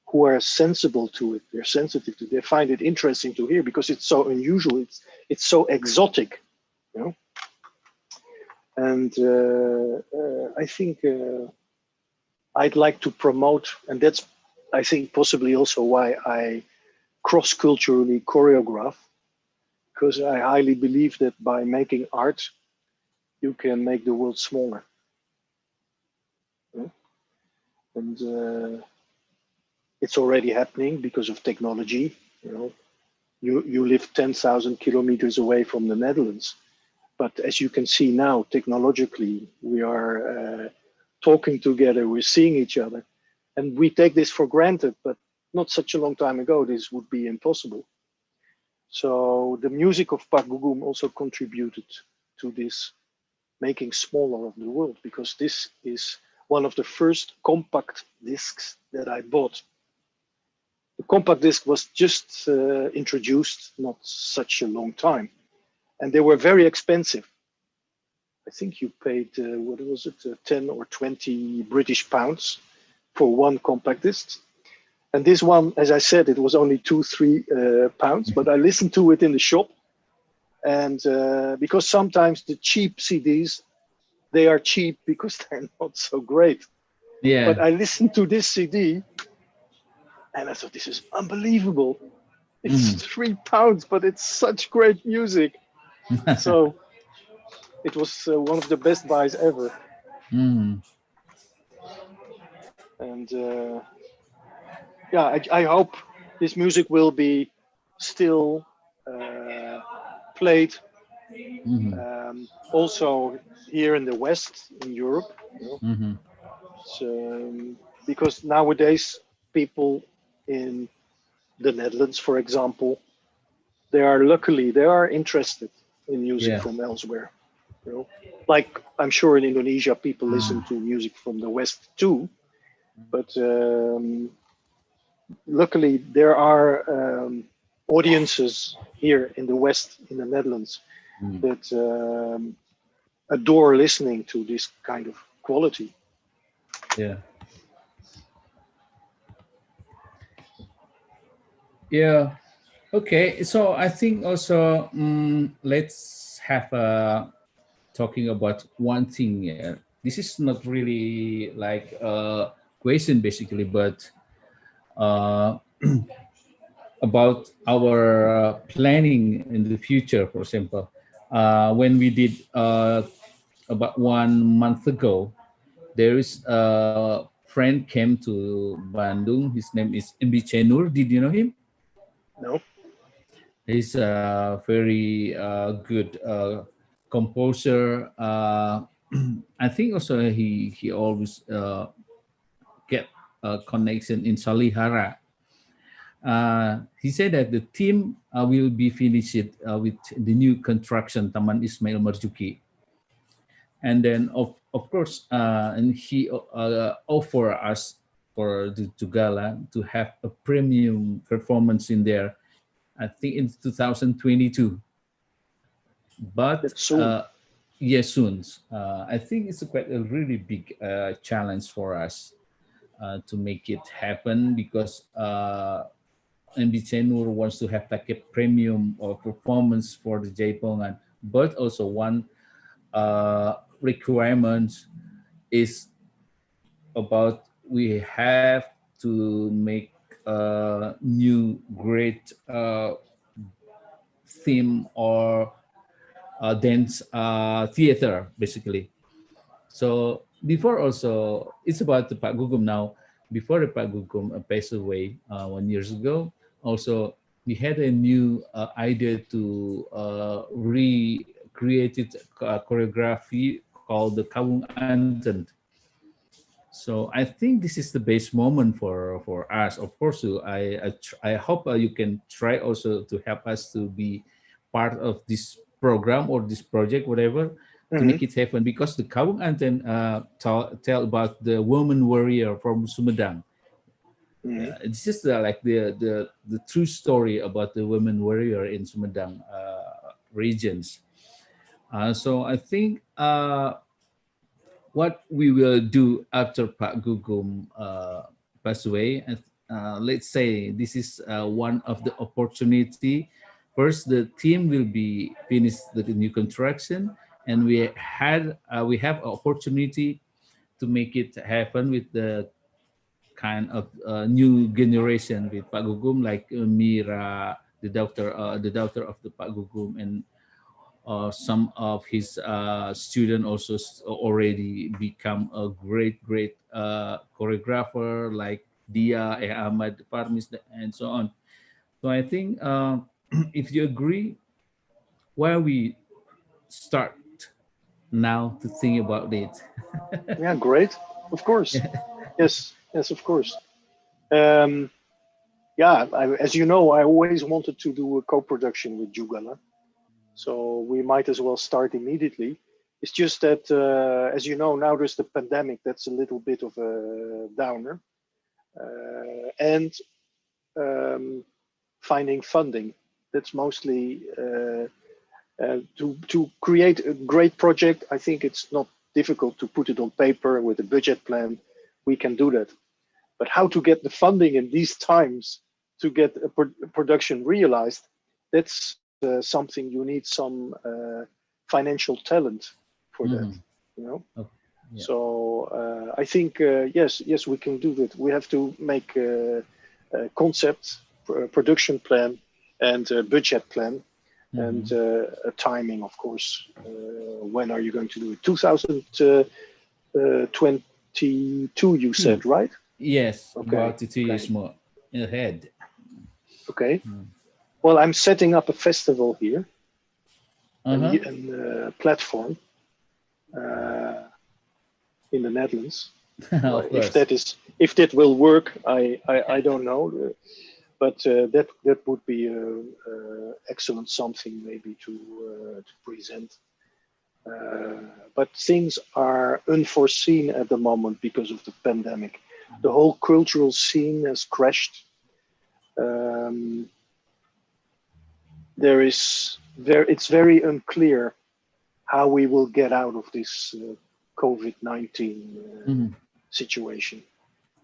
who are sensible to it. They're sensitive to it. They find it interesting to hear because it's so unusual. It's so exotic, you know. And I think I'd like to promote, and that's I think possibly also why I cross-culturally choreograph, because I highly believe that by making art, you can make the world smaller. Yeah? And it's already happening because of technology. You know, you live 10,000 kilometers away from the Netherlands, but as you can see now, technologically, we are talking together, we're seeing each other, and we take this for granted. But not such a long time ago, this would be impossible. So the music of Pak Gugum also contributed to this making smaller of the world, because this is one of the first compact discs that I bought. The compact disc was just introduced not such a long time, and they were very expensive. I think you paid, what was it, 10 or 20 British pounds for one compact disc. And this one, as I said, it was only 2-3 pounds, but I listened to it in the shop. And because sometimes the cheap CDs, they are cheap because they're not so great. Yeah. But I listened to this CD and I thought, this is unbelievable. It's £3, but it's such great music. So it was one of the best buys ever. And yeah, I hope this music will be still played also here in the West, in Europe. You know? So, because nowadays people in the Netherlands, for example, they are interested in music from elsewhere. You know, like I'm sure in Indonesia people listen to music from the West too, but luckily there are audiences here in the West, in the Netherlands, that adore listening to this kind of quality. Yeah. Yeah. Okay. So I think also let's have talking about one thing. Yeah. This is not really like a question basically, but about our planning in the future. For example, when we did about 1 month ago, there is friend came to Bandung. His name is Mb Chenur. Did you know him? No. He's a very good composer. I think also he always get a connection in Salihara. He said that the team will be finished with the new construction Taman Ismail Marzuki, and then of course, and he offer us for the Jugala to have a premium performance in there. I think in 2022, but That's soon. yes, soon. I think it's quite a really big challenge for us to make it happen because MB Chenur wants to have like a premium or performance for the Jaipongan, but also one requirement is about we have to make a new great theme or dance theater basically. So before also, it's about the Pak Gugum now. Before the Pak Gugum passed away 1 years ago, also we had a new idea to recreate it choreography called the Kawung Anten. So I think this is the best moment for us. Of course, I hope you can try also to help us to be part of this program or this project, whatever, to Mhm. make it happen. Because the Kawung Anten tell about the woman warrior from Sumedang. Mhm. It's just like the true story about the women warrior in Sumedang regions. So I think what we will do after Pak Gugum pass away, let's say this is one of the opportunity. First, the team will be finished the new construction, and we have opportunity to make it happen with the kind of new generation with Pak Gugum, like Mira, the daughter of the Pak Gugum, and some of his students also already become a great choreographer like Dia, Ahmad Parmis, and so on. So I think if you agree, why we start now to think about it? Yeah, great. Of course. Yes, yes, of course. Um, yeah, as you know, I always wanted to do a co-production with Jugala, so we might as well start immediately. It's just that, as you know, now there's the pandemic. That's a little bit of a downer, and finding funding. That's mostly to create a great project. I think it's not difficult to put it on paper with a budget plan. We can do that. But how to get the funding in these times to get a production realized, that's something you need some financial talent for that, Mhm. you know. Okay. Yeah. So I think yes, we can do that. We have to make a concept, production plan, and a budget plan, and a timing, of course. When are you going to do it? 2022, you said, right? Yes, Okay. about 2 years Okay. more ahead. Okay. Well, I'm setting up a festival here, and Uh-huh. a platform in the Netherlands. Of If course. that will work, I don't know, but that would be excellent something maybe to present. But things are unforeseen at the moment because of the pandemic. The whole cultural scene has crashed. Um, it's very unclear how we will get out of this COVID-19 Mhm. situation.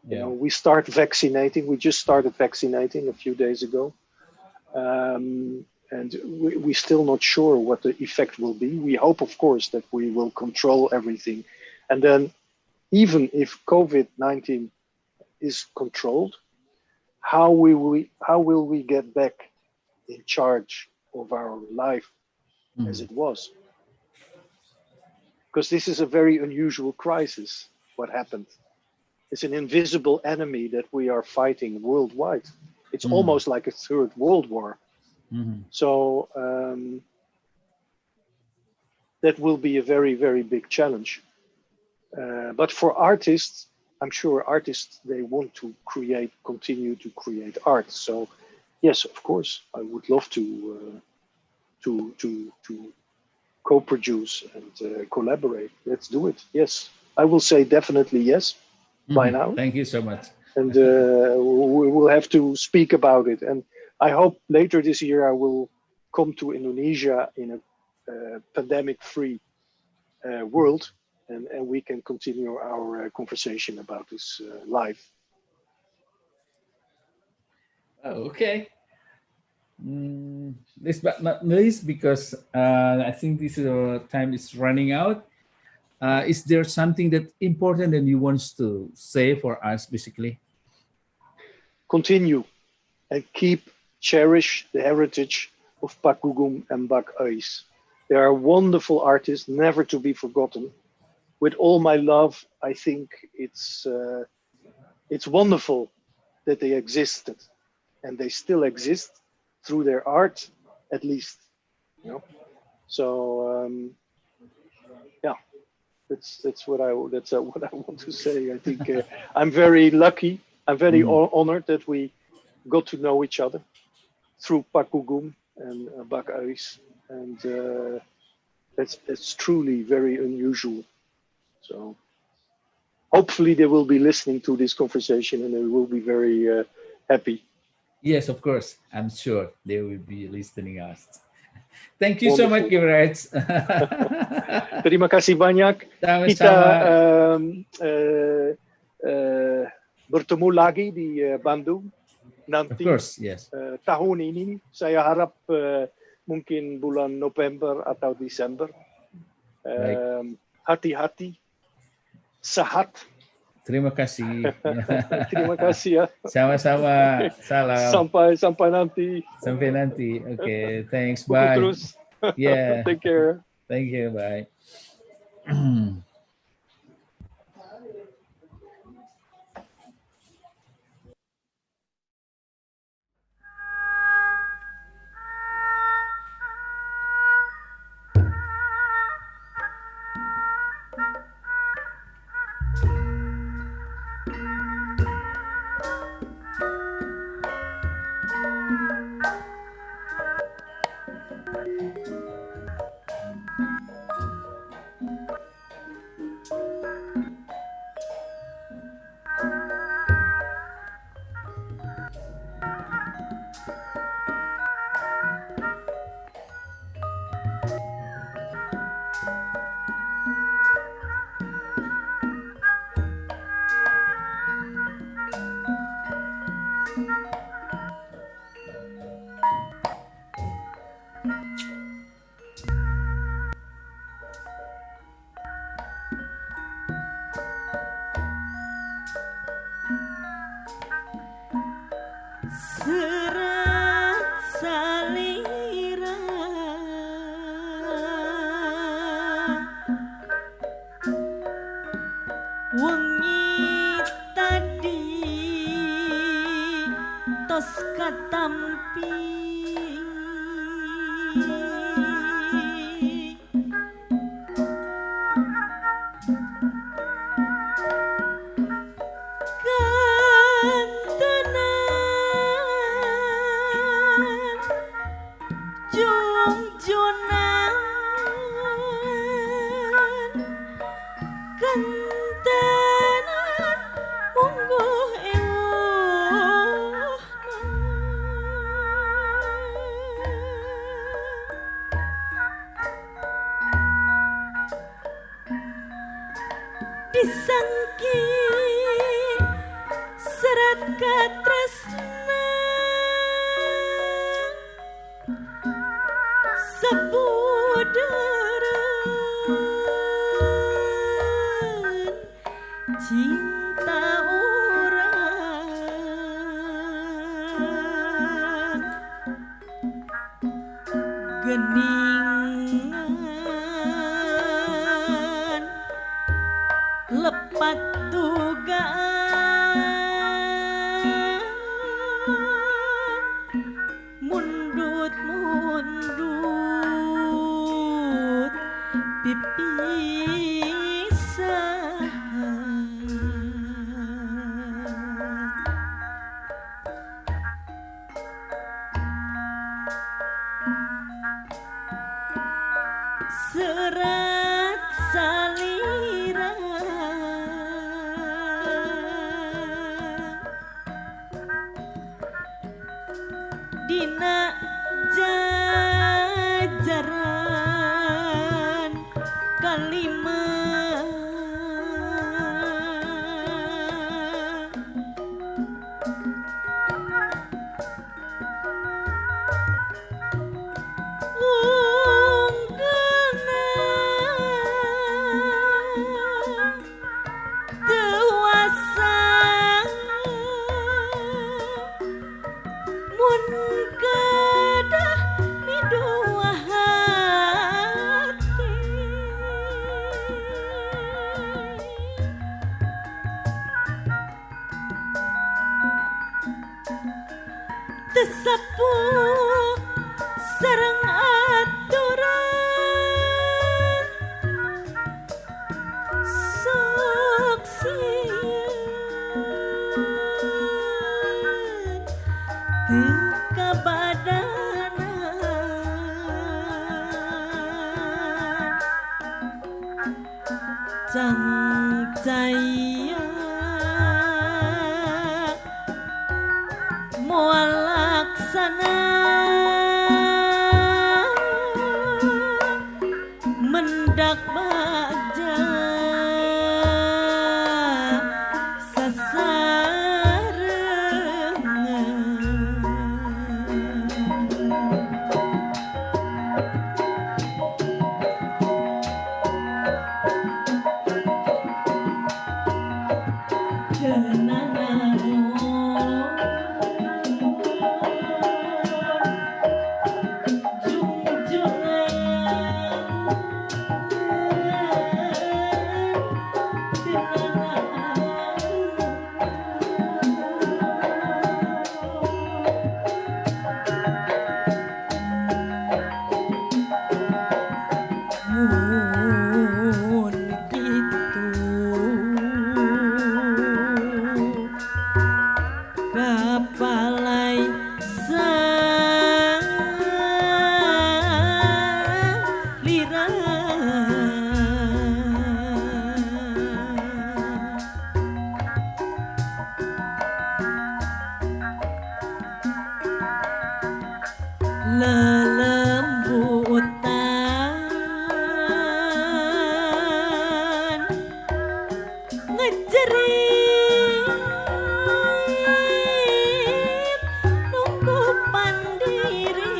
You know, Yeah. we start vaccinating. We just started vaccinating a few days ago, and we're still not sure what the effect will be. We hope, of course, that we will control everything, and then even if COVID-19 is controlled, how will we get back in charge of our life as Mhm. it was? Because this is a very unusual crisis. What happened? It's an invisible enemy that we are fighting worldwide. It's almost like a third world war. So that will be a very, very big challenge. But for artists, I'm sure artists, they want to continue to create art. So yes, of course, I would love to co-produce and collaborate. Let's do it. Yes, I will say definitely yes by now. Thank you so much. And we will have to speak about it. And I hope later this year I will come to Indonesia in a pandemic-free world, and we can continue our conversation about this live. Oh, okay. Last but not least, because I think this time is running out. Is there something that important that you want to say for us, basically? Continue and cherish the heritage of Pak Gugum and Bak Ais. They are wonderful artists, never to be forgotten. With all my love, I think it's wonderful that they existed, and they still exist through their art, at least. You know, so yeah, that's what I want to say. I think I'm very lucky. I'm very honored that we got to know each other through Pak Gugum and Bak Ais, and it's truly very unusual. So hopefully they will be listening to this conversation and they will be very happy. Yes, of course. I'm sure they will be listening us. Thank you so much, Gerard. Terima kasih banyak. Kita bertemu lagi di Bandung nanti. Of course, yes. Tahun ini saya harap mungkin bulan November atau Desember. Hati-hati, sehat. Terima kasih. Terima kasih ya. Sama-sama. Salam. Sampai nanti. Sampai nanti. Okay, thanks. Buku Bye. terus. Yeah. Take care. Thank you. Bye. Serat salira wengi tadi tos katampi disangki serat katresna sabuderen cinta orang geningan lepat tugas dina jajaran kalima unggana dewasa mun kedah midua hati tesapuh sareng aturan sok sieun teu kabadanan cangcaya moal laksana mendak bagja Mun gitu kapalai salira lelembutan ngejerit nunggu pandiri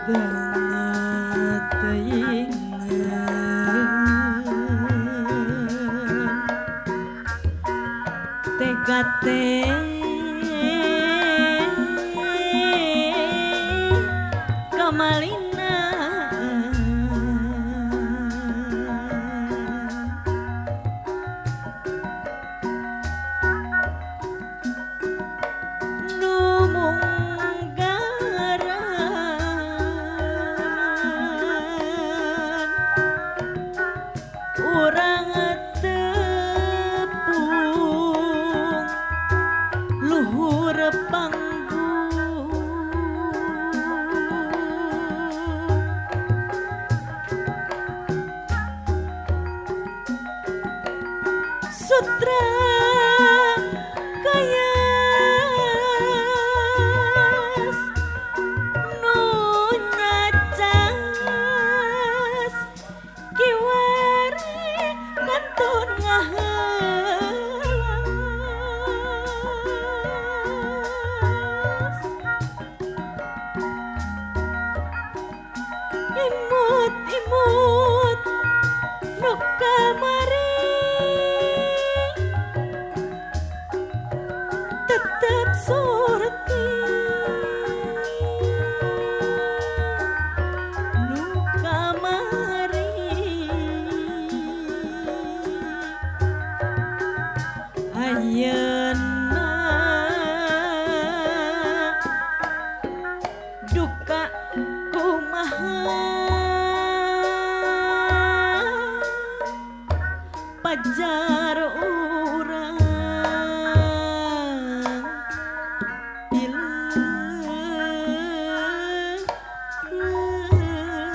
banget teuing tegate kamalina numunggaran urang tepung luhur panggung sutra kayas nu nyacas kiwari kantun ngahelas imut-imut nu kamari tetep surti nu kamari ayeuna duka kumaha pajar urang pileuh leuyan